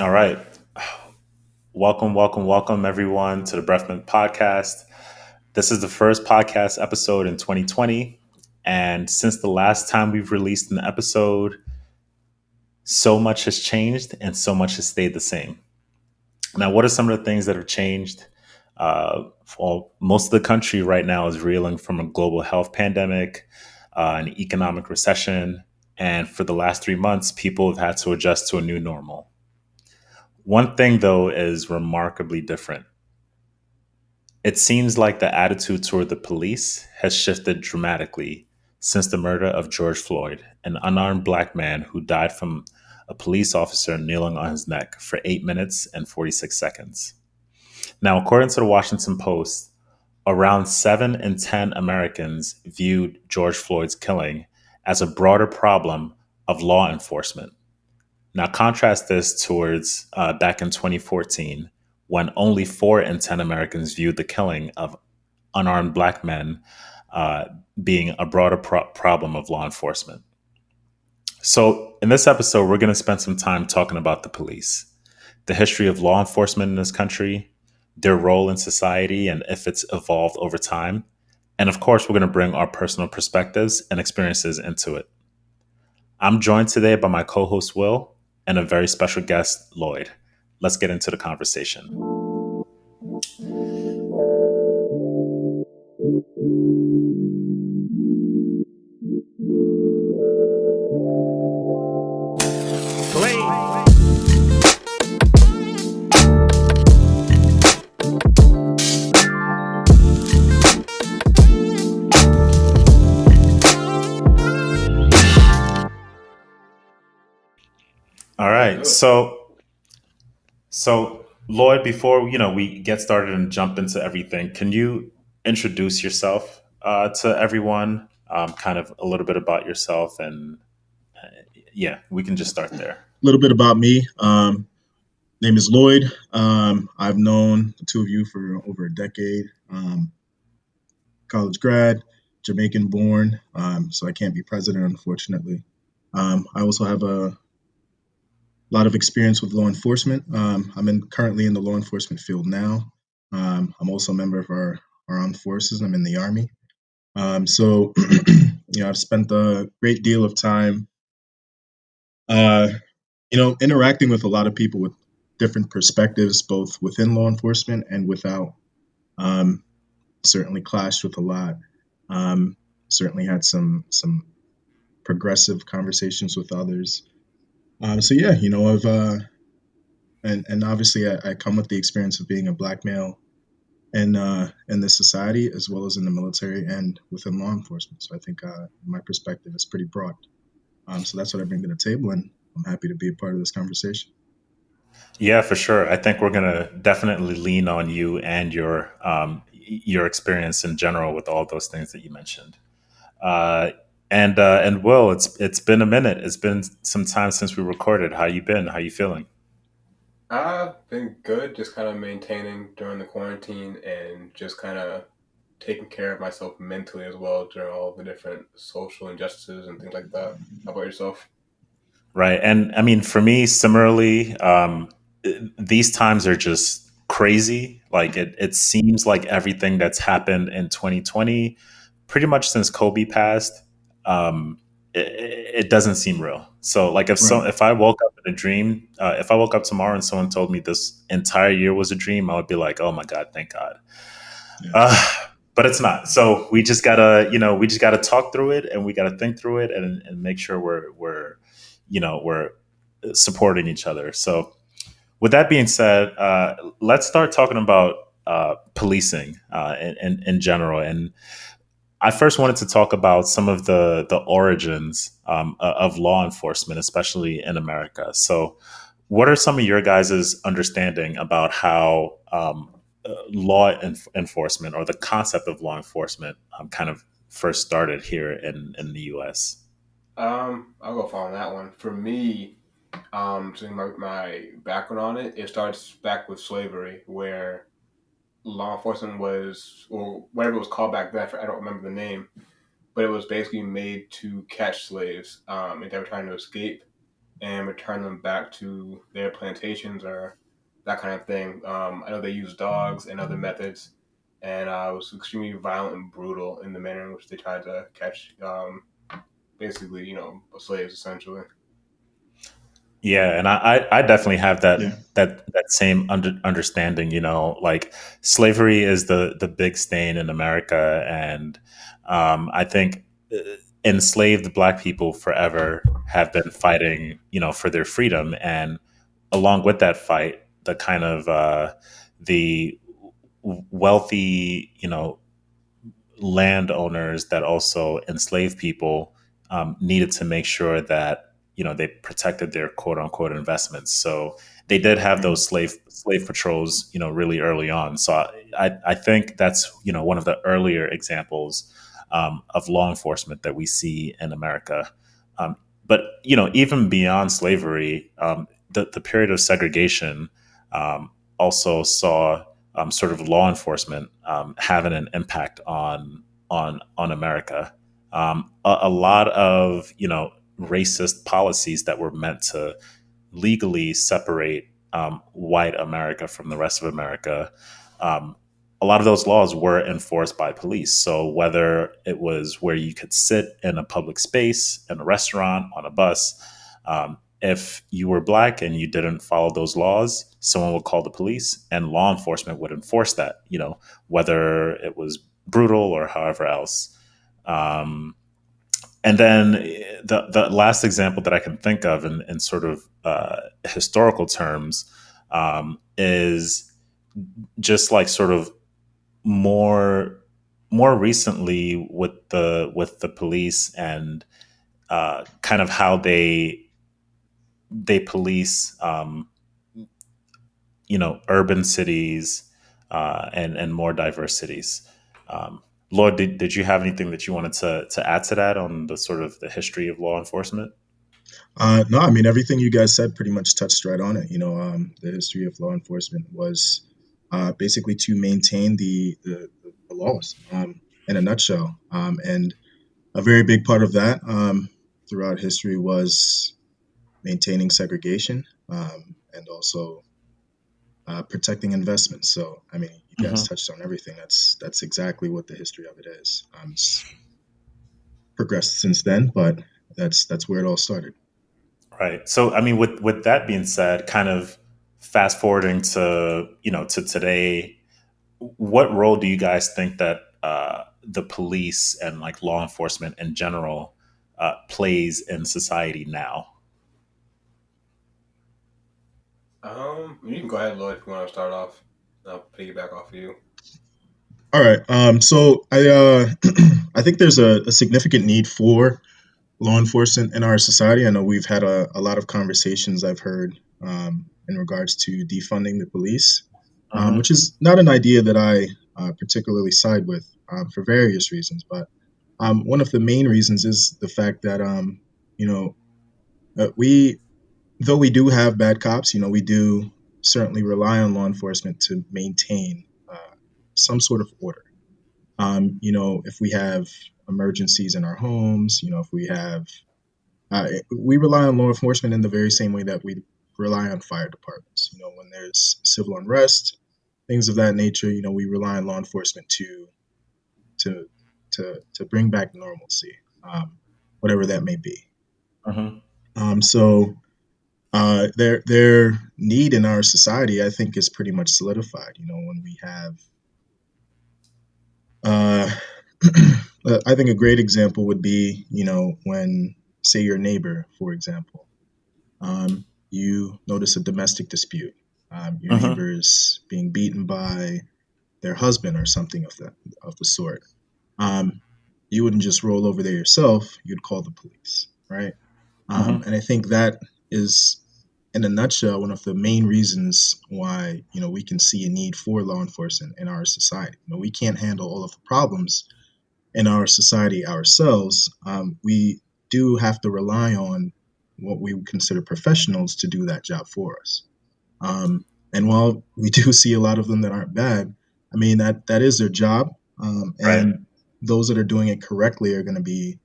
All right. Welcome, everyone, to the Breathment Podcast. This is the first podcast episode in 2020. And since the last time we've released an episode, so much has changed and so much has stayed the same. Now, what are some of the things that have changed? Most of the country right now is reeling from a global health pandemic, an economic recession. And for the last 3 months, people have had to adjust to a new normal. One thing, though, is remarkably different. It seems like the attitude toward the police has shifted dramatically since the murder of George Floyd, an unarmed black man who died from a police officer kneeling on his neck for 8 minutes and 46 seconds. Now, according to the Washington Post, around 7 in 10 Americans viewed George Floyd's killing as a broader problem of law enforcement. Now, contrast this towards back in 2014, when only 4 in 10 Americans viewed the killing of unarmed black men uh, being a broader problem of law enforcement. So, in this episode, we're going to spend some time talking about the police, the history of law enforcement in this country, their role in society, and if it's evolved over time. And of course, we're going to bring our personal perspectives and experiences into it. I'm joined today by my co host, Will, and a very special guest, Lloyd. Let's get into the conversation. All right. So Lloyd, before we get started and jump into everything, can you introduce yourself to everyone? Kind of a little bit about yourself, and yeah, we can just start there. A little bit about me. Name is Lloyd. I've known the two of you for over a decade. College grad, Jamaican born, so I can't be president, unfortunately. I also have a lot of experience with law enforcement. Currently in the law enforcement field now. I'm also a member of our armed forces. I'm in the Army. So, I've spent a great deal of time uh, interacting with a lot of people with different perspectives, both within law enforcement and without. Um, Certainly clashed with a lot. Um, Certainly had some progressive conversations with others. So yeah, I've and obviously I come with the experience of being a black male in this society as well as in the military and within law enforcement. So I think my perspective is pretty broad. So that's what I bring to the table, and I'm happy to be a part of this conversation. Yeah, for sure. I think we're gonna definitely lean on you and your experience in general with all those things that you mentioned. Uh, and Will, it's been a minute. It's been some time since we recorded. How you been? How you feeling? I've been good, just kind of maintaining during the quarantine and just kind of taking care of myself mentally as well during all the different social injustices and things like that. How about yourself? Right. And I mean, for me, similarly, these times are just crazy. Like it seems like everything that's happened in 2020, pretty much since Kobe passed, it doesn't seem real. So, like, Right. if I woke up in a dream, if I woke up tomorrow and someone told me this entire year was a dream, I would be like, "Oh my god, thank God." Yeah. Uh, but it's not. So we just gotta talk through it, and we gotta think through it, and make sure we're supporting each other. So, with that being said, let's start talking about policing in general. And I first wanted to talk about some of the origins of law enforcement, especially in America. So, what are some of your guys' understanding about how enforcement or the concept of law enforcement kind of first started here in the U.S.? I'll go on that one. For me, so my background on it, it starts back with slavery, where law enforcement was, or whatever it was called back then, I don't remember the name, but it was basically made to catch slaves, and they were trying to escape. and return them back to their plantations or that kind of thing. I know they use dogs and other methods, and it was extremely violent and brutal in the manner in which they tried to catch, basically, slaves essentially. Yeah, and I definitely have Yeah. that same understanding. Like slavery is the big stain in America, and I think enslaved Black people forever have been fighting, for their freedom, and along with that fight, the kind of the wealthy, landowners that also enslaved people needed to make sure that they protected their quote unquote investments. So they did have Mm. those slave patrols, really early on. So I think that's one of the earlier examples of law enforcement that we see in America. Um, but even beyond slavery, the period of segregation also saw sort of law enforcement having an impact on America. A lot of racist policies that were meant to legally separate white America from the rest of America. Um, a lot of those laws were enforced by police. So whether it was where you could sit in a public space, in a restaurant, on a bus, if you were Black and you didn't follow those laws, someone would call the police, and law enforcement would enforce that. Whether it was brutal or however else. Um, and then the last example that I can think of in sort of historical terms is just like sort of more more recently with the police and kind of how they police urban cities and more diverse cities. Lloyd, did you have anything that you wanted to add to that on the sort of the history of law enforcement? No, I mean everything you guys said pretty much touched right on it. The history of law enforcement was basically to maintain the laws in a nutshell, and a very big part of that throughout history was maintaining segregation and also protecting investments. So, I mean, you guys Hmm. touched on everything. That's exactly what the history of it is. It's progressed since then, but that's where it all started. Right. So, I mean, with that being said, kind of fast forwarding to to today, what role do you guys think that the police and like law enforcement in general plays in society now? You can go ahead, Lloyd, if you want to start off. I'll piggyback off of you. All right. So I think there's a significant need for law enforcement in our society. I know we've had a lot of conversations I've heard in regards to defunding the police, Hmm. which is not an idea that I particularly side with for various reasons. But one of the main reasons is the fact that you know we though we do have bad cops, we do certainly rely on law enforcement to maintain some sort of order. If we have emergencies in our homes, if we rely on law enforcement in the very same way that we rely on fire departments. When there's civil unrest, things of that nature, we rely on law enforcement to to bring back normalcy, whatever that may be. Hmm. So their need in our society, I think, is pretty much solidified. When we have, uh, I think a great example would be, when say your neighbor, for example, you notice a domestic dispute. Your Hmm. neighbor is being beaten by their husband or something of the sort. Um, you wouldn't just roll over there yourself. You'd call the police, right? Hmm. And I think that is, in a nutshell, one of the main reasons why we can see a need for law enforcement in our society. We can't handle all of the problems in our society ourselves. We do have to rely on what we would consider professionals to do that job for us. Um, and while we do see a lot of them that aren't bad, I mean that is their job, Right. and those that are doing it correctly are going to be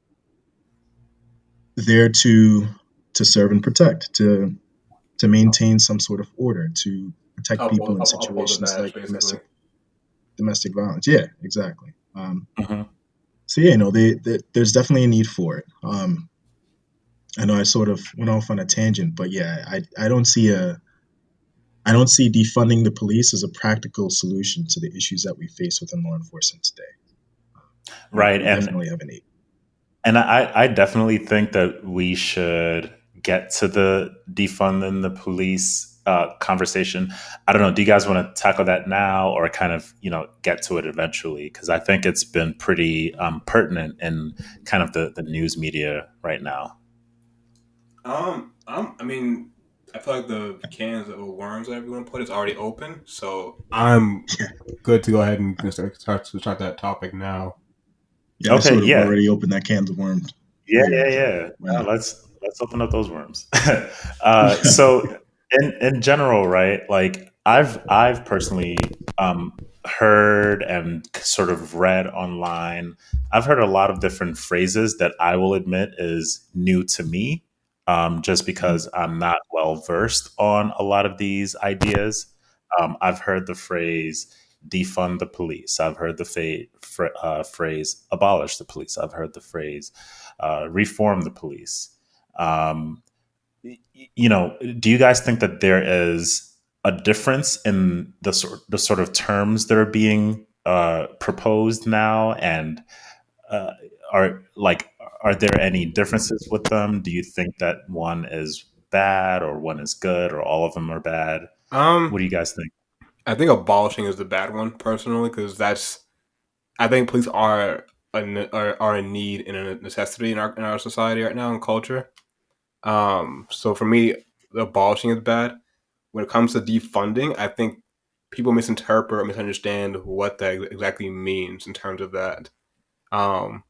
there to to serve and protect, to maintain some sort of order, to protect people in Uphold the situations badge, like basically. domestic violence. Yeah, exactly. Hmm. So yeah, no, there's definitely a need for it. I know I sort of went off on a tangent, but yeah, I don't see defunding the police as a practical solution to the issues that we face within law enforcement today. Right. We definitely have a need. And I definitely think that we should get to the defunding the police conversation. I don't know. Do you guys want to tackle that now, or kind of get to it eventually? Because I think it's been pretty pertinent in kind of the news media right now. I mean, I feel like the cans of worms that everyone put is already open, so I'm Yeah, good to go ahead and start that topic now. yeah, I Okay. sort of Yeah. already opened that can of worms Yeah, earlier, yeah, so yeah. why not? Let's open up those worms. So in general, right? Like I've personally heard and sort of read online. I've heard a lot of different phrases that I will admit is new to me, just Mhm. because I'm not well versed on a lot of these ideas. I've heard the phrase defund the police. I've heard the phrase abolish the police. I've heard the phrase reform the police. Um, do you guys think that there is a difference in the sort of terms that are being proposed now, and uh, are like are there any differences with them? Do you think that one is bad or one is good or all of them are bad? What Um, do you guys think? I think abolishing is the bad one personally because I think police are a need and a necessity in our society right now and culture. So for me, abolishing is bad. When it comes to defunding, I think people misinterpret or misunderstand what that exactly means in terms of that. Um,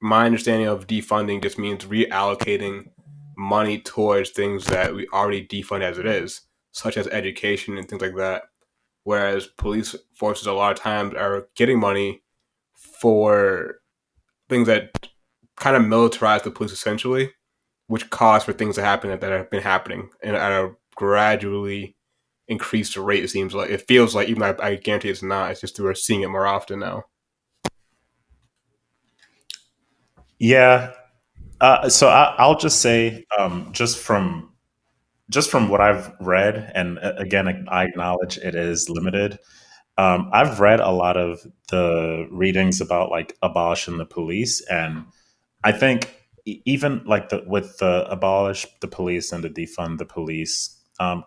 my understanding of defunding just means reallocating money towards things that we already defund as it is, such as education and things like that. Whereas police forces a lot of times are getting money for things that kind of militarize the police essentially, which cause for things to happen that have been happening and at a gradually increased rate. It seems like it feels like, even though I guarantee it's not. It's just we're seeing it more often now. Yeah. So I'll just say, just from what I've read, and again, I acknowledge it is limited. I've read a lot of the readings about like abolishing the police, and I think even like with the abolish the police and the defund the police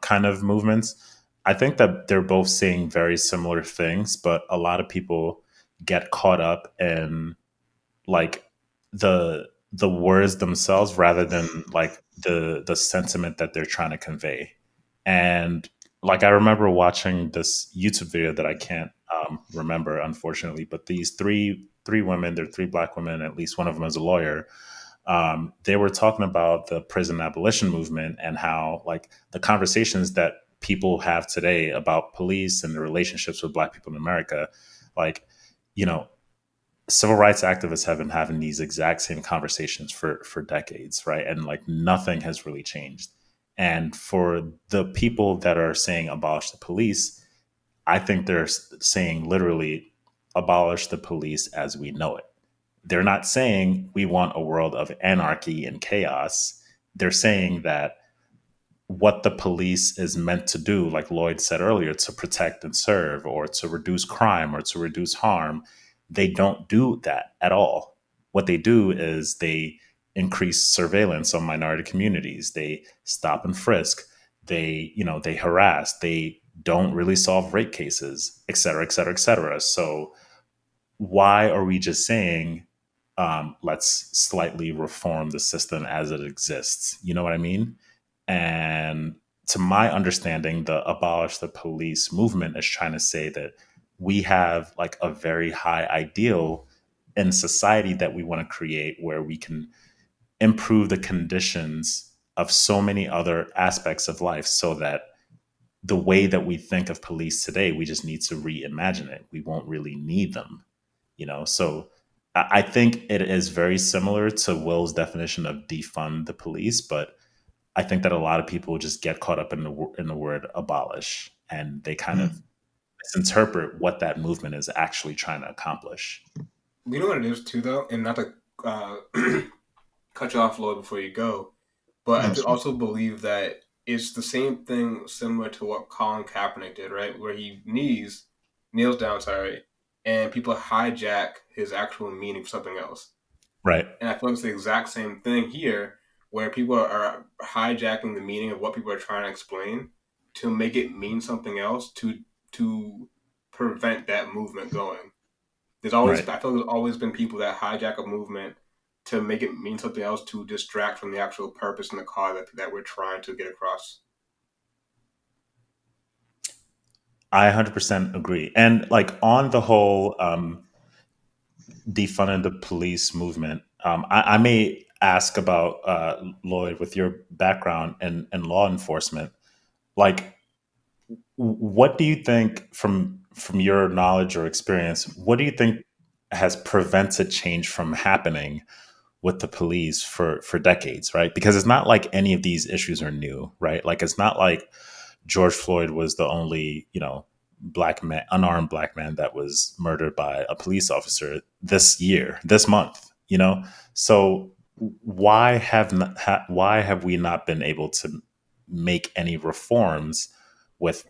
kind of movements, I think that they're both saying very similar things, but a lot of people get caught up in like the words themselves rather than like the sentiment that they're trying to convey. And like I remember watching this YouTube video that I can't remember unfortunately, but these three women, they're three black women, at least one of them is a lawyer. They were talking about the prison abolition movement and how like the conversations that people have today about police and the relationships with black people in America, like you know civil rights activists have been having these exact same conversations for decades, right? And like nothing has really changed. And for the people that are saying abolish the police, I think they're saying literally abolish the police as we know it. They're not saying we want a world of anarchy and chaos. They're saying that what the police is meant to do, like Lloyd said earlier, to protect and serve or to reduce crime or to reduce harm, they don't do that at all. What they do is they increase surveillance on minority communities. They stop and frisk. They harass. They don't really solve rape cases, et cetera, et cetera, et cetera. So why are we just saying, let's slightly reform the system as it exists? You know what I mean? And to my understanding, the abolish the police movement is trying to say that we have like a very high ideal in society that we want to create where we can improve the conditions of so many other aspects of life so that the way that we think of police today, we just need to reimagine it. We won't really need them, So I think it is very similar to Will's definition of defund the police, but I think that a lot of people just get caught up in the word abolish, and they kind of Mm, misinterpret what that movement is actually trying to accomplish. You know what it is too, though, and not to uh, cut you off, Lloyd, before you go, but no, I it's fine. also believe that it's the same thing similar to what Colin Kaepernick did, right? Where he kneels down, sorry, and people hijack his actual meaning for something else. Right. And I feel like it's the exact same thing here, where people are hijacking the meaning of what people are trying to explain to make it mean something else to prevent that movement going. Right. I feel like there's always been people that hijack a movement to make it mean something else to distract from the actual purpose and the cause that we're trying to get across. I 100% agree. And like on the whole defunding the police movement, I may ask about Lloyd, with your background in law enforcement. Like, what do you think, from your knowledge or experience, what do you think has prevented change from happening with the police for decades, right? Because it's not like any of these issues are new, right? Like, it's not like George Floyd was the only, black man, unarmed black man that was murdered by a police officer this month, So why have we not been able to make any reforms with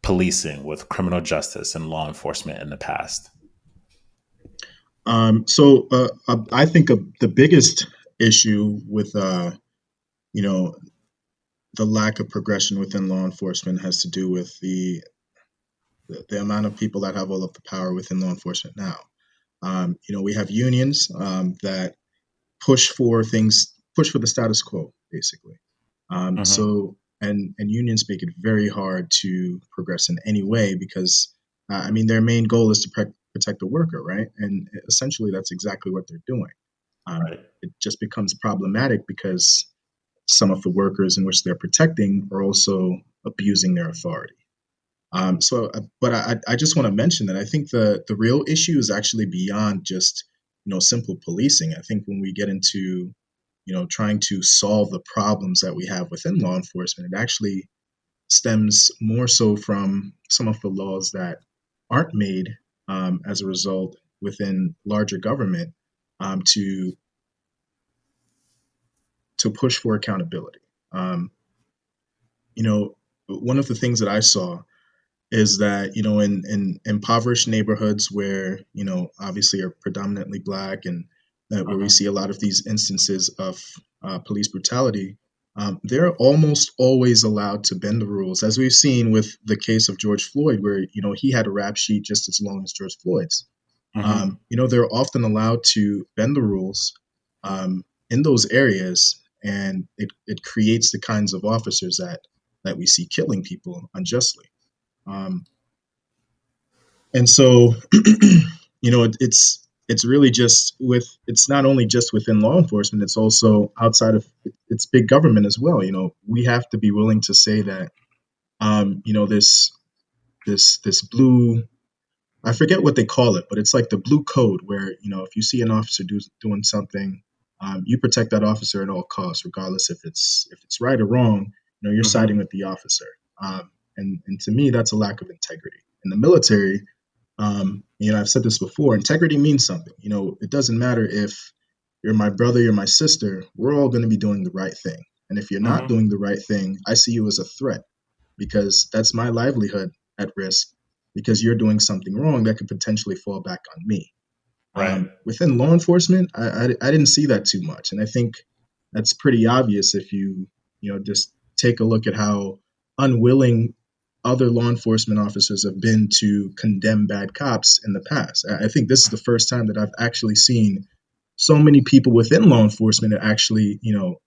policing, with criminal justice and law enforcement in the past? I think the biggest issue with you know the lack of progression within law enforcement has to do with the amount of people that have all of the power within law enforcement now. We have unions that push for the status quo, basically. Hmm. And unions make it very hard to progress in any way because, I mean, their main goal is to protect the worker, right? And essentially, that's exactly what they're doing. Right. It just becomes problematic because some of the workers in which they're protecting are also abusing their authority. But I just want to mention that I think the real issue is actually beyond just simple policing. I think when we get into trying to solve the problems that we have within law enforcement, it actually stems more so from some of the laws that aren't made as a result within larger government to push for accountability. Um, you know, One of the things that I saw is that in impoverished neighborhoods where obviously are predominantly black and where we Hmm. see a lot of these instances of police brutality, they're almost always allowed to bend the rules, as we've seen with the case of George Floyd, where he had a rap sheet just as long as George Floyd's. Hmm. They're often allowed to bend the rules in those areas, and it creates the kinds of officers that we see killing people unjustly. Um, and so it's really just it's not only just within law enforcement, it's also outside of it's big government as well. We have to be willing to say that this blue, I forget what they call it, but it's like the blue code where if you see an officer doing something, you protect that officer at all costs, regardless if it's right or wrong. You're siding Hmm. with the officer. And to me, that's a lack of integrity in the military. I've said this before. Integrity means something. It doesn't matter if you're my brother, you're my sister. We're all going to be doing the right thing. And if you're not Hmm. doing the right thing, I see you as a threat because that's my livelihood at risk because you're doing something wrong that could potentially fall back on me. Right. Within law enforcement, I didn't see that too much, and I think that's pretty obvious if just take a look at how unwilling other law enforcement officers have been to condemn bad cops in the past. I think this is the first time that I've actually seen so many people within law enforcement to actually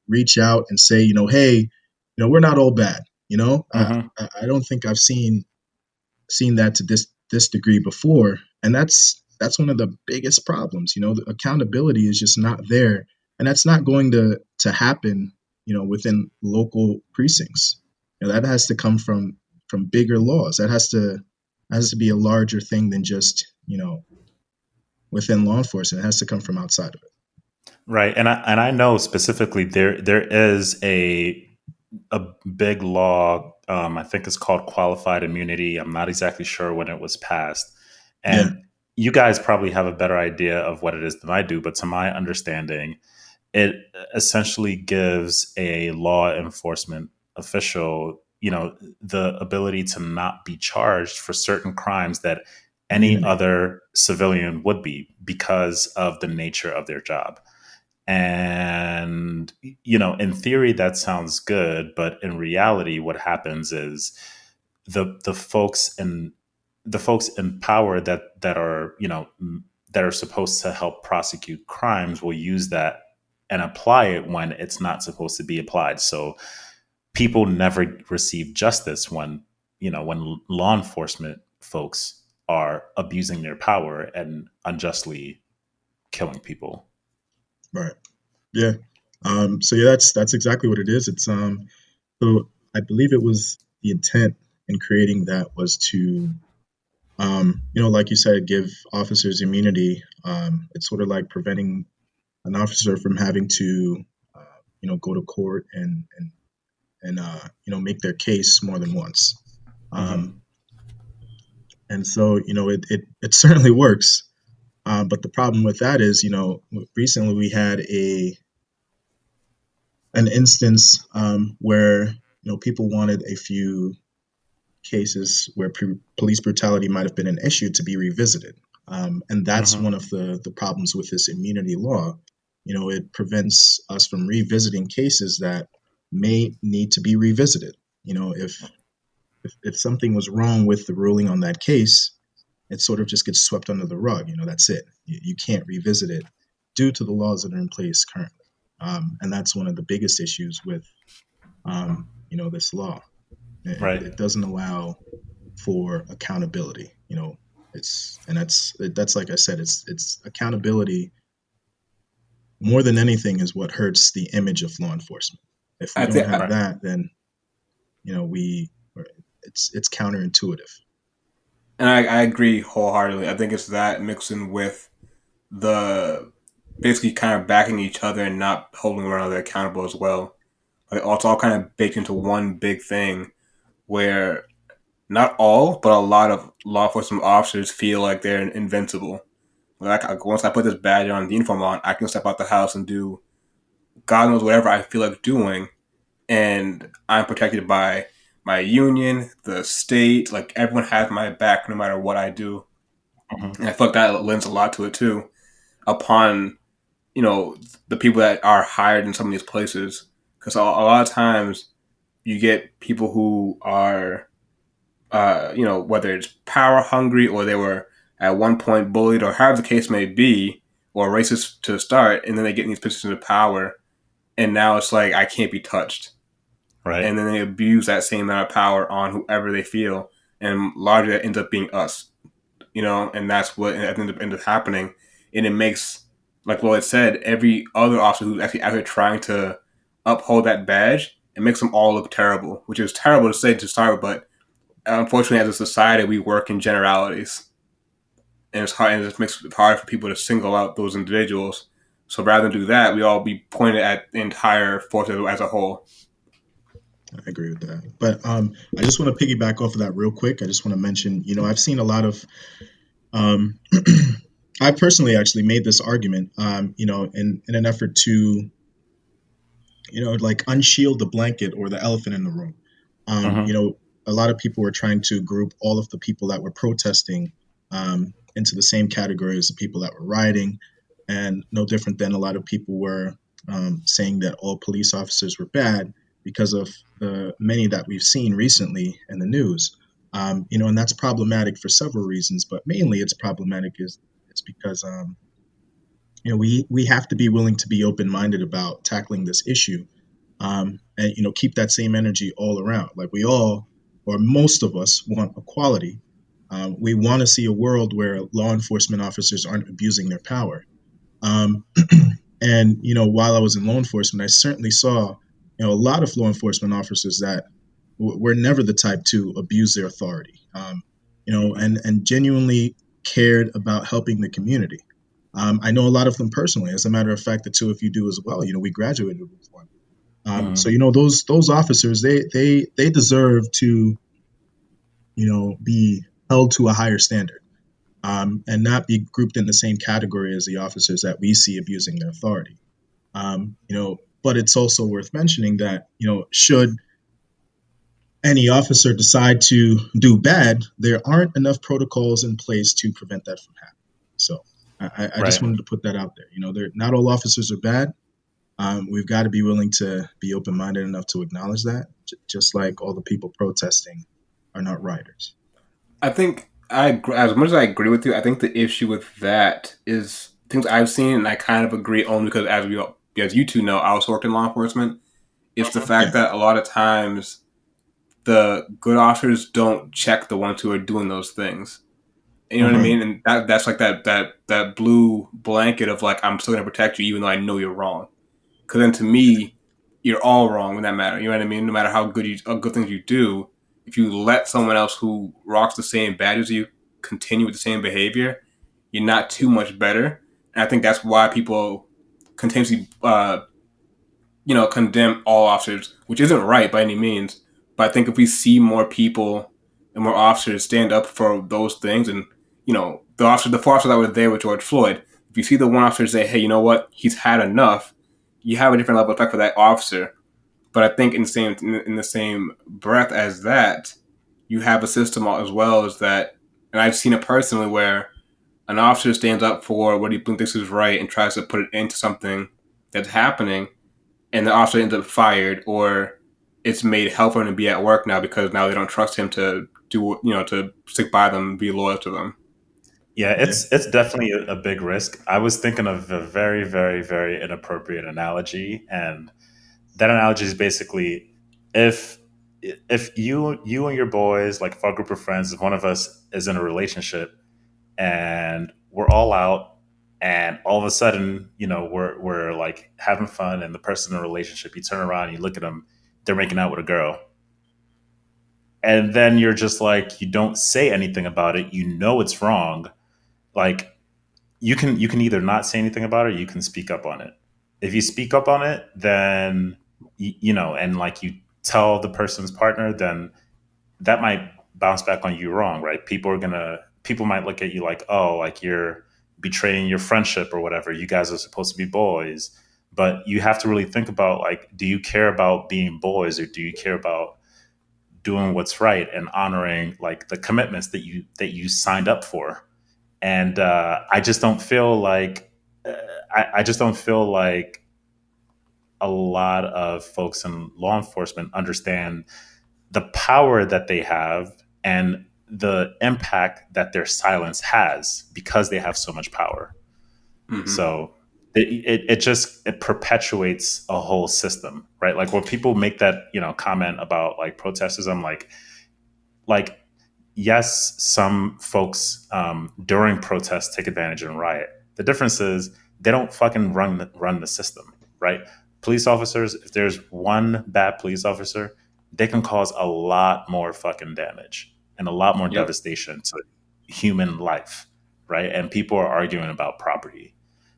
reach out and say hey we're not all bad. Hmm. I don't think I've seen that to this degree before, and that's one of the biggest problems. The accountability is just not there, and that's not going to happen within local precincts. That has to come from bigger laws. That has to be a larger thing than just within law enforcement. It has to come from outside of it. Right. And I know specifically there is a a big law. I think it's called qualified immunity. I'm not exactly sure when it was passed. Yeah, And you guys probably have a better idea of what it is than I do. But to my understanding, it essentially gives a law enforcement official, the ability to not be charged for certain crimes that any immunity. other civilian would be because of the nature of their job. And, in theory, that sounds good, but in reality, what happens is the folks in power that are, that are supposed to help prosecute crimes will use that and apply it when it's not supposed to be applied. So people never receive justice when law enforcement folks are abusing their power and unjustly killing people. Right. Yeah. So yeah, that's exactly what it is. It's so I believe it was the intent in creating that was to like you said, give officers immunity. It's sort of like preventing an officer from having to go to court and make their case more than once. Hmm. Um, and so it certainly works. But the problem with that is, recently we had a an instance where people wanted a few cases where police brutality might have been an issue to be revisited, and that's Hmm. one of the problems with this immunity law. It prevents us from revisiting cases that may need to be revisited. If something was wrong with the ruling on that case, it sort of just gets swept under the rug. That's it. You can't revisit it due to the laws that are in place currently. And that's one of the biggest issues with this law. Right. It doesn't allow for accountability. That's like I said, it's accountability more than anything is what hurts the image of law enforcement. If we I don't think, have Right. that, then we it's counterintuitive. and I agree wholeheartedly. I think it's that mixing with the basically kind of backing each other and not holding one another accountable as well. Like it's all kind of baked into one big thing where not all, but a lot of law enforcement officers feel like they're invincible. Like once I put this badge on, the uniform on, I can step out the house and do God knows whatever I feel like doing, and I'm protected by my union, the state. Like everyone has my back no matter what I do, Hmm. and I feel like that lends a lot to it too. Upon the people that are hired in some of these places, because a lot of times you get people who are whether it's power hungry or they were at one point bullied or however the case may be, or racist to start, and then they get in these positions of power, and now it's like I can't be touched, Right. and then they abuse that same amount of power on whoever they feel, and largely that ends up being us, and that's what ends up happening, and it makes, like Lloyd said, every other officer who's actually out here trying to uphold that badge, it makes them all look terrible, which is terrible to say to start with, but unfortunately, as a society, we work in generalities, and it's hard, and it makes it hard for people to single out those individuals. So rather than do that, we all be pointed at the entire force as a whole. I agree with that. But I just want to piggyback off of that real quick. I just want to mention, I've seen a lot of um, I personally actually made this argument, in an effort to like unshield the blanket or the elephant in the room. Hmm. A lot of people were trying to group all of the people that were protesting into the same category as the people that were rioting, and no different than a lot of people were saying that all police officers were bad because of the many that we've seen recently in the news. And that's problematic for several reasons, but mainly it's problematic is it's because we have to be willing to be open minded about tackling this issue, and keep that same energy all around. Like we all, or most of us, want equality. We want to see a world where law enforcement officers aren't abusing their power. Um, and while I was in law enforcement, I certainly saw a lot of law enforcement officers that were never the type to abuse their authority. And genuinely cared about helping the community. I know a lot of them personally. As a matter of fact, the two of you do as well. We graduated with one. So Mhm. those officers, they deserve to be held to a higher standard, and not be grouped in the same category as the officers that we see abusing their authority. But it's also worth mentioning that should any officer decide to do bad, there aren't enough protocols in place to prevent that from happening. So I just Right. wanted to put that out there. Not all officers are bad. We've got to be willing to be open minded enough to acknowledge that, just like all the people protesting are not rioters. I think as much as I agree with you, I think the issue with that is things I've seen, and I kind of agree only because as you two know, I also worked in law enforcement. It's the Yeah. fact that a lot of times the good officers don't check the ones who are doing those things. You know what I Right. mean? And that's like that blue blanket of like I'm still gonna protect you even though I know you're wrong. Because then to me, you're all wrong in that matter. You know what I mean? No matter how good things you do, if you let someone else who rocks the same badge as you continue with the same behavior, you're not too much better. And I think that's why people continuously, condemn all officers, which isn't right by any means. But I think if we see more people and more officers stand up for those things, and the four officers that were there with George Floyd, if you see the one officer say, "Hey, you know what? He's had enough," you have a different level of respect for that officer. But I think in the same breath as that, you have a system as well as that, and I've seen it personally where an officer stands up for what he thinks is right and tries to put it into something that's happening, and the officer ends up fired, or it's made hell for him to be at work now because now they don't trust him to to stick by them and be loyal to them. Yeah, Yeah. it's definitely a big risk. I was thinking of a very, very, very inappropriate analogy, and that analogy is basically if if you and your boys, like if our group of friends, if one of us is in a relationship and we're all out, and all of a sudden, we're like having fun, and the person in the relationship, you turn around and you look at them, they're making out with a girl, and then you're just like, you don't say anything about it, it's wrong. Like, you can either not say anything about it, or you can speak up on it. If you speak up on it, then and like you tell the person's partner, then that might bounce back on you wrong, right? People might look at you like, oh, like you're betraying your friendship or whatever. You guys are supposed to be boys. But you have to really think about, like, do you care about being boys, or do you care about doing what's right and honoring like the commitments that you signed up for? And I just don't feel like uh, I just don't feel like a lot of folks in law enforcement understand the power that they have and the impact that their silence has because they have so much power. Mm-hmm. So it perpetuates a whole system, right? Like when people make that comment about like protesters, I'm like yes, some folks during protests take advantage and riot. The difference is they don't fucking run the system, right? Police officers, if there's one bad police officer, they can cause a lot more fucking damage and a lot more Yep. devastation to human life, right? And people are arguing about property.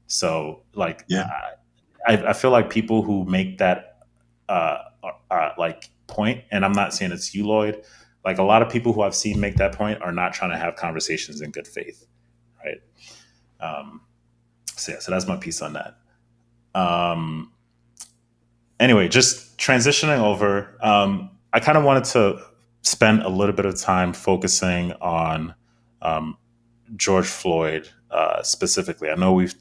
So, like, Yeah. I feel like people who make that uh, like point, and I'm not saying it's you, Lloyd. Like a lot of people who I've seen make that point are not trying to have conversations in good faith, right? Um, so yeah, so that's my piece on that. Um, anyway, just transitioning over, I kind of wanted to spend a little bit of time focusing on um, George Floyd specifically. I know we've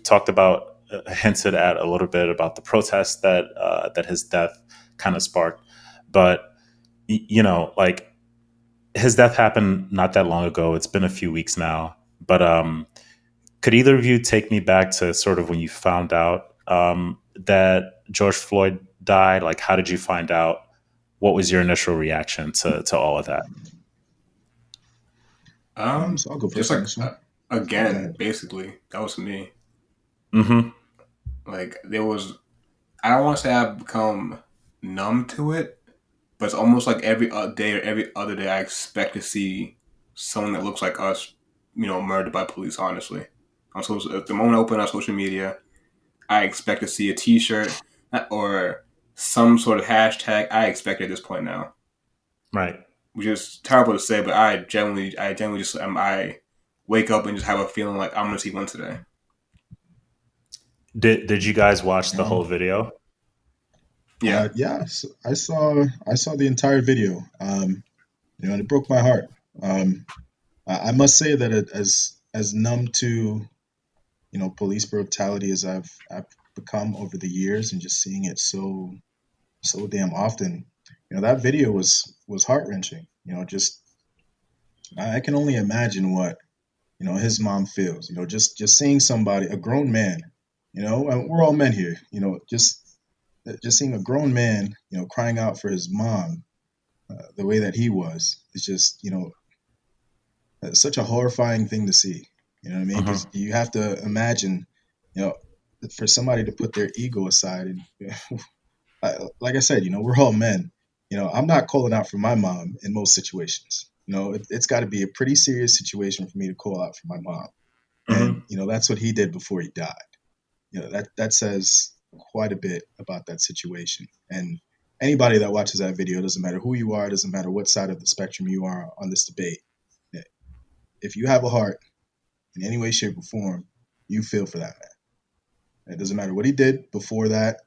talked about, hinted at a little bit about the protests that his death kind of sparked, but like his death happened not that long ago. It's been a few weeks now, but could either of you take me back to sort of when you found out that George Floyd died? Like, how did you find out? What was your initial reaction to all of that? So I'll go Just first on like this one. Oh, go again, ahead. basically, that was me. Mm-hmm. Like there was, I don't want to say I've become numb to it, but it's almost like every day or every other day I expect to see someone that looks like us, murdered by police. Honestly, at the moment I open up social media, I expect to see a T-shirt or some sort of hashtag I expect at this point now, Right. which is terrible to say, but I generally just I wake up and just have a feeling like I'm gonna see one today. Did you guys watch the No. whole video? Yeah, Yeah, I saw the entire video. And it broke my heart. Um, I must say that as numb to police brutality as I've become over the years, and just seeing it so damn often, that video was heart wrenching. Just I can only imagine what his mom feels. Just seeing somebody, a grown man, and we're all men here. Just seeing a grown man, crying out for his mom the way that he was is just such a horrifying thing to see. You know what I mean? Hmm. Because you have to imagine, you know, for somebody to put their ego aside and, like I said, we're all men. I'm not calling out for my mom in most situations. It's got to be a pretty serious situation for me to call out for my mom, and Hmm. that's what he did before he died. That says quite a bit about that situation. And anybody that watches that video, doesn't matter who you are, doesn't matter what side of the spectrum you are on this debate, if you have a heart in any way, shape, or form, you feel for that man. It doesn't matter what he did before that.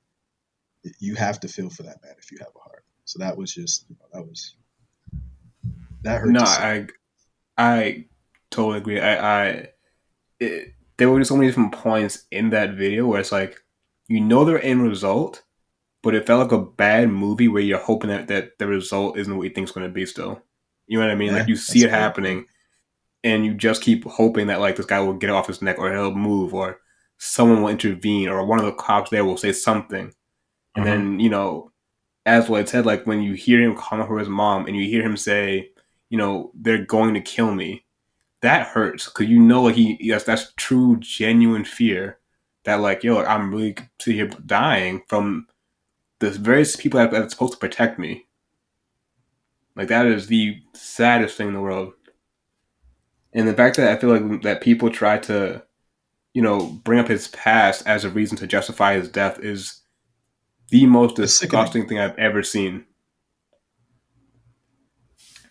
You have to feel for that man if you have a heart. So that was just, that hurt no, to see. I totally agree. There were so many different points in that video where it's like, the end result, but it felt like a bad movie where you're hoping that the result isn't what you think it's going to be still. You know what I mean? Like Yeah, you see that's it a great point. happening and you just keep hoping that like this guy will get off his neck or he'll move or someone will intervene or one of the cops there will say something. And Hmm. then, as Lloyd said, like when you hear him calling for his mom and you hear him say, they're going to kill me, that hurts because like yes, that's true, genuine fear that like yo, like, I'm really sitting here dying from the various people that's supposed to protect me. Like that is the saddest thing in the world, and the fact that I feel like that people try to bring up his past as a reason to justify his death is the most It's sickening. disgusting thing I've ever seen.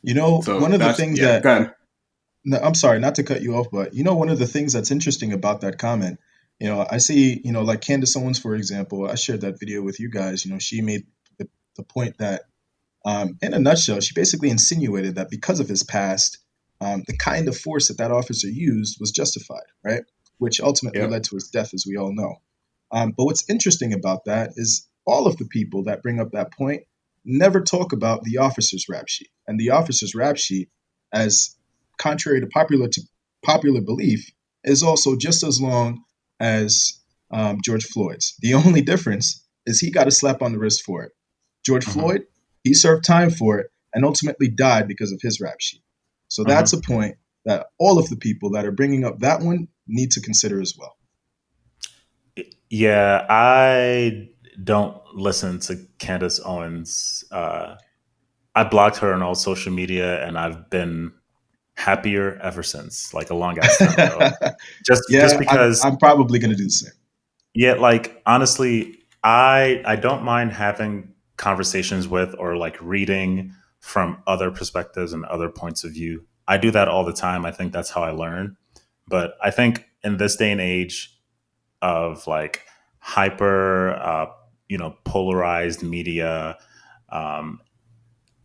One So of the that's things yeah, that, go ahead. no, I'm sorry, not to cut you off, but one of the things that's interesting about that comment, I see, like Candace Owens, for example, I shared that video with you guys. She made the point that, in a nutshell, she basically insinuated that because of his past, the kind of force that officer used was justified, right? Which ultimately Yep. led to his death, as we all know. But what's interesting about that is all of the people that bring up that point never talk about the officer's rap sheet. And the officer's rap sheet, as contrary to popular belief, is also just as long as George Floyd's. The only difference is he got a slap on the wrist for it. George Hmm. Floyd, he served time for it and ultimately died because of his rap sheet. So that's Hmm. a point that all of the people that are bringing up that one need to consider as well. Yeah, I don't listen to Candace Owens. I blocked her on all social media, and I've been happier ever since, like a long ass time ago. Just Yeah, I'm because, I'm probably gonna do the same. yeah, like honestly, I don't mind having conversations with or like reading from other perspectives and other points of view. I do that all the time. I think that's how I learn. But I think in this day and age of like hyper, polarized media, um,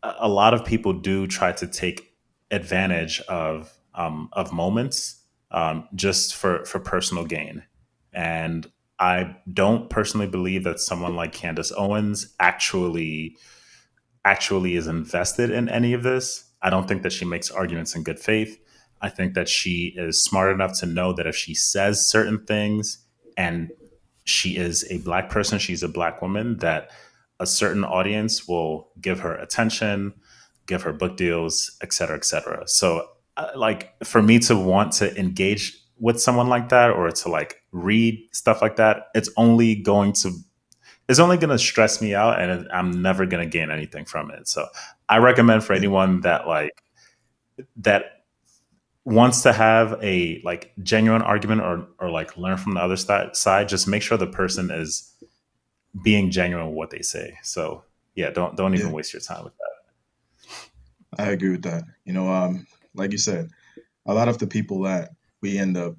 a lot of people do try to take advantage of moments, just for personal gain. And I don't personally believe that someone like Candace Owens actually is invested in any of this. I don't think that she makes arguments in good faith. I think that she is smart enough to know that if she says certain things, and she is a black person, she's a black woman, that a certain audience will give her attention, give her book deals, et cetera, et cetera. So, like, for me to want to engage with someone like that or to like read stuff like that, it's only going to stress me out, and I'm never going to gain anything from it. So I recommend for Yeah. anyone that that wants to have a genuine argument or like learn from the other side, just make sure the person is being genuine with what they say. So yeah, don't Yeah, even waste your time with that. I agree with that. Like you said, a lot of the people that we end up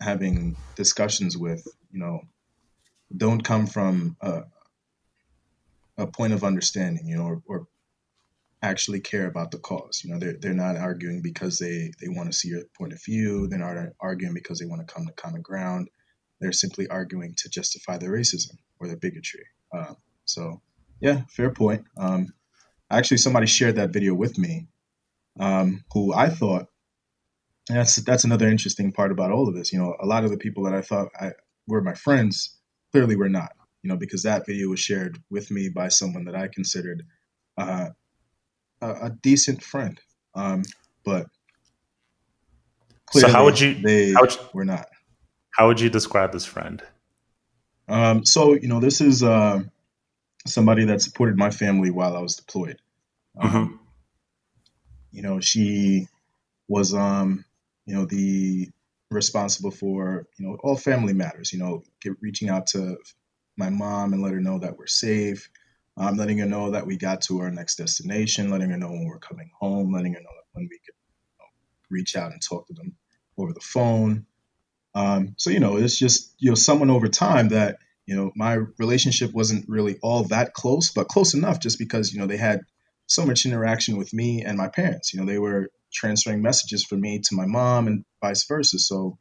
having discussions with, don't come from a point of understanding, or actually care about the cause. They're not arguing because they want to see your point of view. They're not arguing because they want to come to common ground. They're simply arguing to justify their racism or their bigotry. So, yeah, fair point. Actually, somebody shared that video with me, who I thought, and that's another interesting part about all of this. A lot of the people that I thought were my friends clearly were not. Because that video was shared with me by someone that I considered uh, a decent friend. But So clearly they how would you, were not. how would you describe this friend? So this is somebody that supported my family while I was deployed. Um, Hmm. she was the responsible for all family matters. Reaching out to my mom and let her know that we're safe. Letting her know that we got to our next destination, letting her know when we're coming home, letting her know that when we could reach out and talk to them over the phone. So it's just someone over time that my relationship wasn't really all that close, but close enough, just because they had so much interaction with me and my parents. They were transferring messages from me to my mom and vice versa. So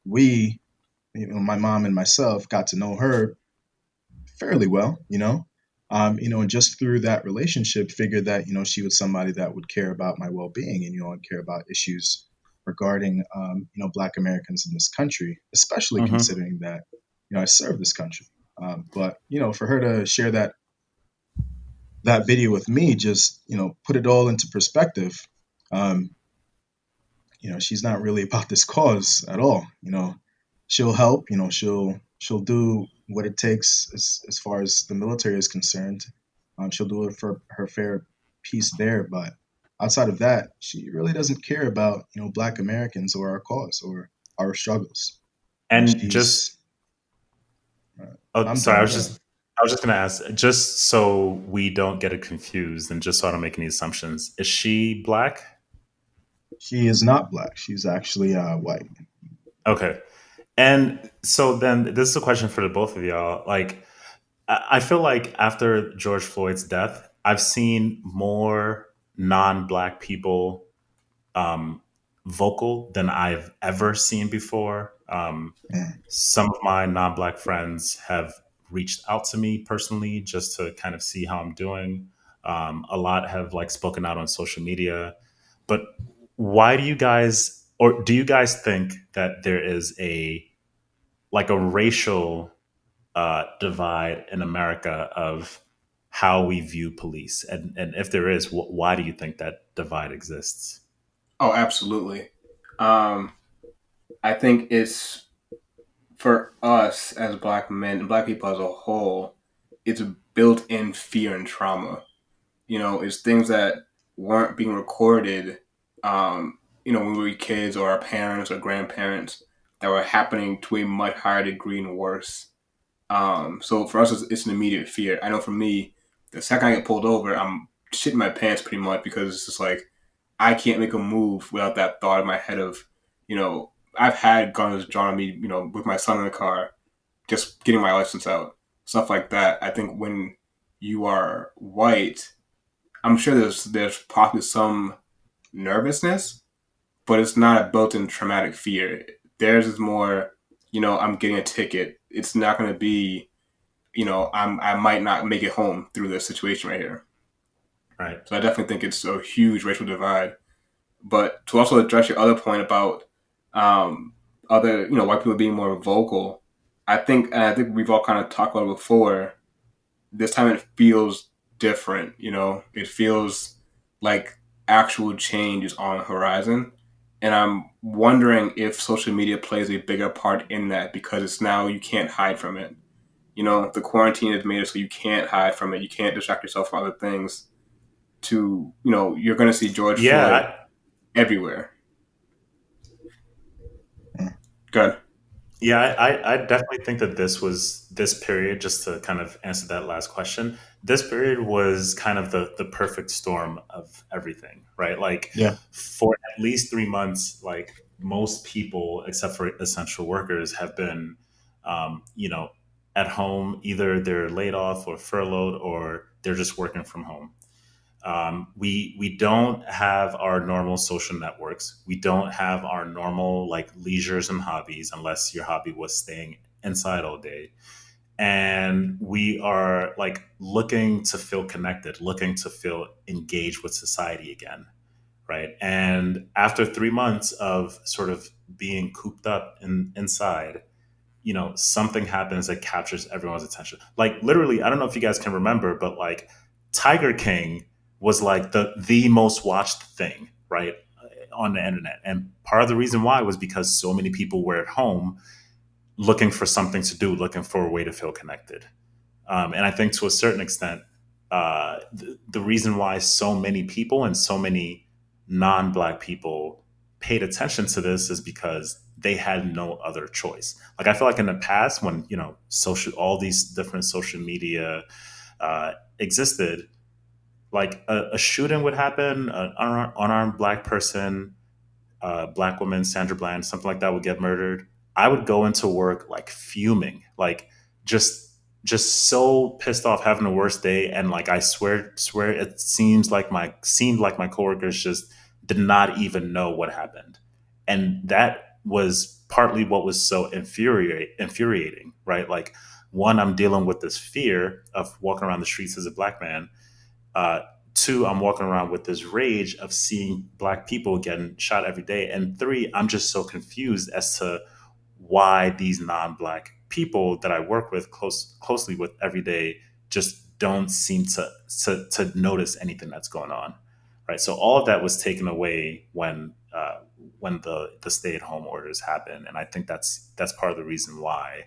we, my mom and myself, got to know her fairly well, and just through that relationship, figured that she was somebody that would care about my well-being, and and care about issues regarding Black Americans in this country, especially Hmm. considering that I serve this country. But for her to share that video with me, just put it all into perspective. Um, she's not really about this cause at all. She'll help. She'll do what it takes as far as the military is concerned. She'll do it for her fair piece there, but outside of that, she really doesn't care about Black Americans or our cause or our struggles. And She's. oh, I'm sorry, done. Go ahead. I was just gonna ask, just so we don't get it confused, and just so I don't make any assumptions. Is she black? She is not Black. She's actually white. Okay. And so then this is a question for the both of y'all. Like, I feel like after George Floyd's death, I've seen more non-black people um, vocal than I've ever seen before. Mm, Some of my non-black friends have reached out to me personally just to kind of see how I'm doing. A lot have like spoken out on social media. But why do you guys, or do you guys think that there is a racial divide in America of how we view police, and if there is, why do you think that divide exists? Oh, absolutely. Um, I think it's for us as black men and black people as a whole, it's built in fear and trauma. It's things that weren't being recorded, when we were kids or our parents or grandparents that were happening to a much higher degree and worse. So for us, it's an immediate fear. I know for me, the second I get pulled over, I'm shitting my pants pretty much because it's just like I can't make a move without that thought in my head of, you know, I've had guns drawn on me, with my son in the car, just getting my license out, stuff like that. I think when you are white, I'm sure there's probably some nervousness, but it's not a built-in traumatic fear. Theirs is more, I'm getting a ticket. It's not going to be, I might not make it home through this situation right here. Right. So I definitely think it's a huge racial divide. But to also address your other point about um, other, white people being more vocal, I think we've all kind of talked about it before. This time it feels different. It feels like actual change is on the horizon, and I'm wondering if social media plays a bigger part in that because it's now you can't hide from it. The quarantine has made it so you can't hide from it. You can't distract yourself from other things. You're going to see George Yeah, Floyd everywhere. mm. Good. Yeah, I definitely think that this period, just to kind of answer that last question, this period was kind of the perfect storm of everything, right? Like Yeah, for at least 3 months, like most people, except for essential workers, have been, you know, at home. Either they're laid off or furloughed, or they're just working from home. We don't have our normal social networks. We don't have our normal like leisures and hobbies, unless your hobby was staying inside all day. And we are like looking to feel connected, looking to feel engaged with society again, right? And after 3 months of sort of being cooped up inside, something happens that captures everyone's attention. Like literally, I don't know if you guys can remember, but like Tiger King was like the most watched thing, right, on the internet. And part of the reason why was because so many people were at home looking for something to do, looking for a way to feel connected. And I think to a certain extent, the reason why so many people and so many non-black people paid attention to this is because they had no other choice. Like I feel like in the past, when social, all these different social media existed, like a shooting would happen, an unarmed black person, black woman, Sandra Bland, something like that would get murdered, I would go into work like fuming, like just so pissed off, having the worst day. And like I swear it seemed like my coworkers just did not even know what happened. And that was partly what was so infuriating, right? Like one, I'm dealing with this fear of walking around the streets as a black man. uh, Two, I'm walking around with this rage of seeing black people getting shot every day. And three, I'm just so confused as to why these non-black people that I work with closely with every day just don't seem to notice anything that's going on. Right. So all of that was taken away when the stay-at-home orders happened. And I think that's part of the reason why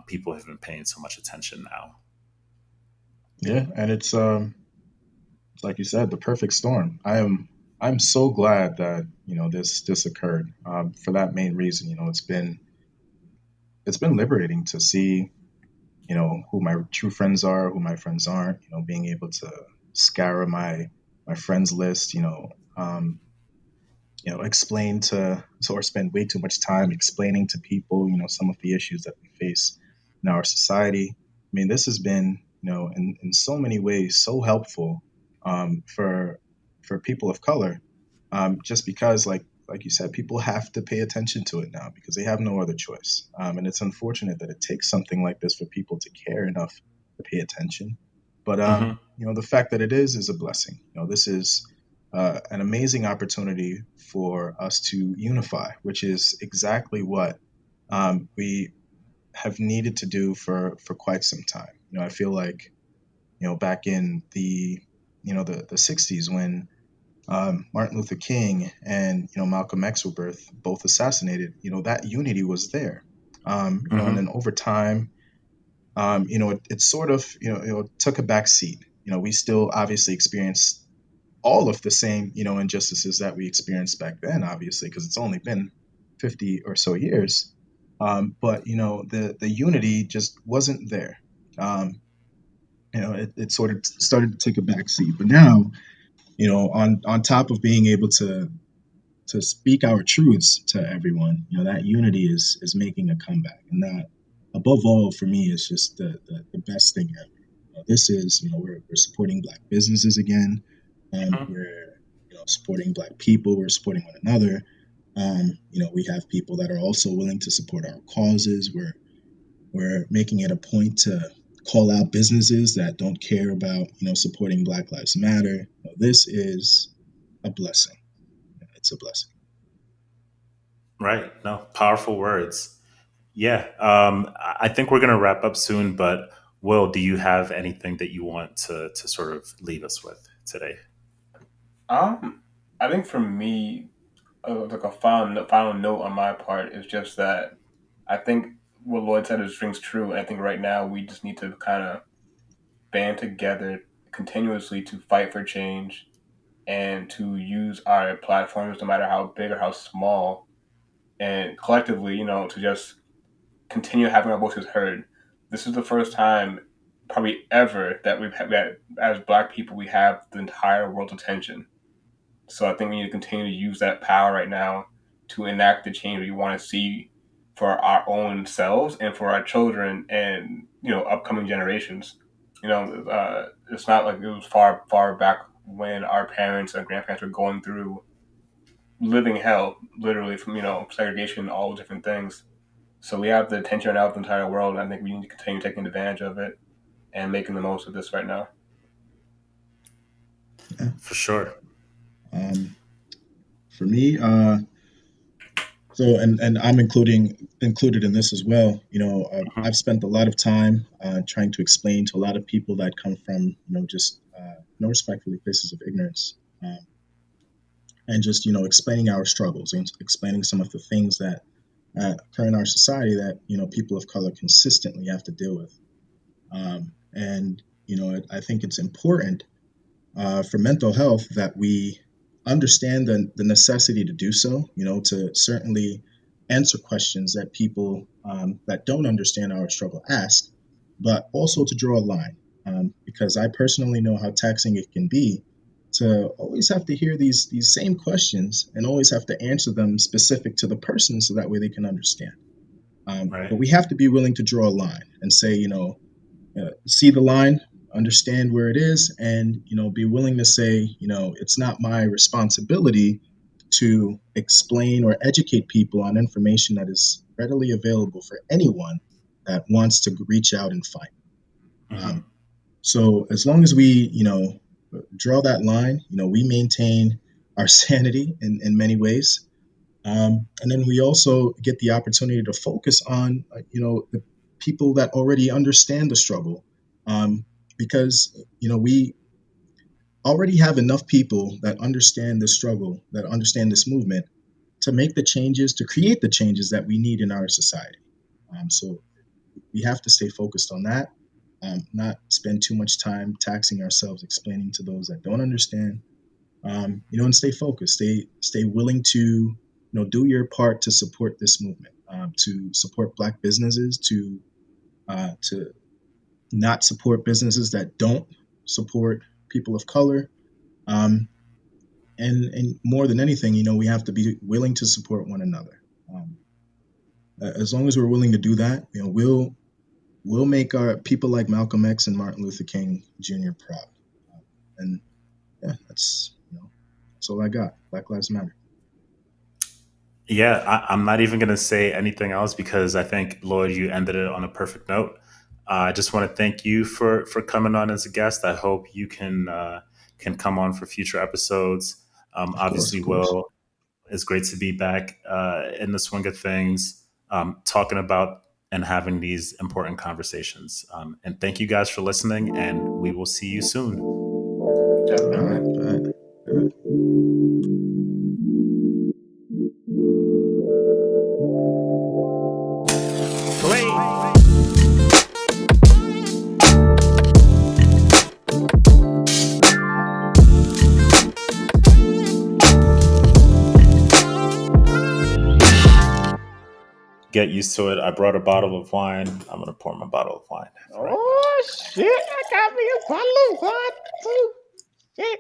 people have been paying so much attention now. yeah, and it's like you said, the perfect storm. I'm so glad that this occurred for that main reason. It's been liberating to see who my true friends are, who my friends aren't. Being able to scour my friends list. Explain to or spend way too much time explaining to people, some of the issues that we face in our society. I mean, this has been, in so many ways, so helpful for people of color, just because, like you said, people have to pay attention to it now because they have no other choice. And it's unfortunate that it takes something like this for people to care enough to pay attention. But Hmm. the fact that it is a blessing. This is an amazing opportunity for us to unify, which is exactly what we have needed to do for quite some time. I feel like back in the 60s when Martin Luther King and Malcolm X were both assassinated. That unity was there. And Hmm. then over time, it sort of took a back seat. We still obviously experience all of the same, injustices that we experienced back then, obviously, because it's only been 50 or so years. But the unity just wasn't there. Um, it sort of started to take a back seat. But now, on top of being able to speak our truths to everyone, that unity is making a comeback, and that above all for me is just the best thing ever. This is we're supporting black businesses again. We're supporting black people. We're supporting one another. We have people that are also willing to support our causes. We're making it a point to call out businesses that don't care about supporting Black Lives Matter. This is a blessing. It's a blessing. Right. No, powerful words. Yeah. I think we're going to wrap up soon, but Will, do you have anything that you want to sort of leave us with today? Um, I think for me, like a final note on my part is just that I think what Lloyd said is rings true. And I think right now we just need to kind of band together continuously to fight for change and to use our platforms, no matter how big or how small, and collectively, to just continue having our voices heard. This is the first time, probably ever, that we've had that as Black people we have the entire world's attention. So I think we need to continue to use that power right now to enact the change we want to see for our own selves and for our children and upcoming generations. It's not like it was far back when our parents and grandparents were going through living hell, literally from segregation, all the different things. So we have the attention now of the entire world, and I think we need to continue taking advantage of it and making the most of this right now. Yeah. For sure. For me, so and I'm included in this as well. I've spent a lot of time trying to explain to a lot of people that come from just no respectfully places of ignorance, and just explaining our struggles and explaining some of the things that occur in our society that people of color consistently have to deal with. And I think it's important for mental health that we understand the necessity to do so, to certainly answer questions that people that don't understand our struggle ask, but also to draw a line. Because I personally know how taxing it can be to always have to hear these same questions and always have to answer them specific to the person so that way they can understand. But Right. we have to be willing to draw a line and say, see the line, understand where it is, and be willing to say, it's not my responsibility to explain or educate people on information that is readily available for anyone that wants to reach out and find. Mm-hmm. So as long as we, draw that line, we maintain our sanity in many ways. And then we also get the opportunity to focus on, the people that already understand the struggle, because we already have enough people that understand the struggle, that understand this movement, to make the changes, to create the changes that we need in our society. So we have to stay focused on that, not spend too much time taxing ourselves explaining to those that don't understand, and stay focused, stay willing to, do your part to support this movement, to support Black businesses, to not support businesses that don't support people of color, um, and more than anything, we have to be willing to support one another. Um, as long as we're willing to do that, we'll make our people like Malcolm X and Martin Luther King Jr. proud. And yeah, that's all I got. Black Lives Matter. Yeah, I'm not even going to say anything else because I think, Lloyd, you ended it on a perfect note. I just want to thank you for coming on as a guest. I hope you can come on for future episodes. Of course, Obviously, of course. Will, it's great to be back in the swing of things, talking about and having these important conversations. And thank you guys for listening, and we will see you soon. All right, Definitely. all right, all right. Get used to it. I brought a bottle of wine. I'm going to pour my bottle of wine right now. Oh shit! I got me a bottle of wine too. Shit.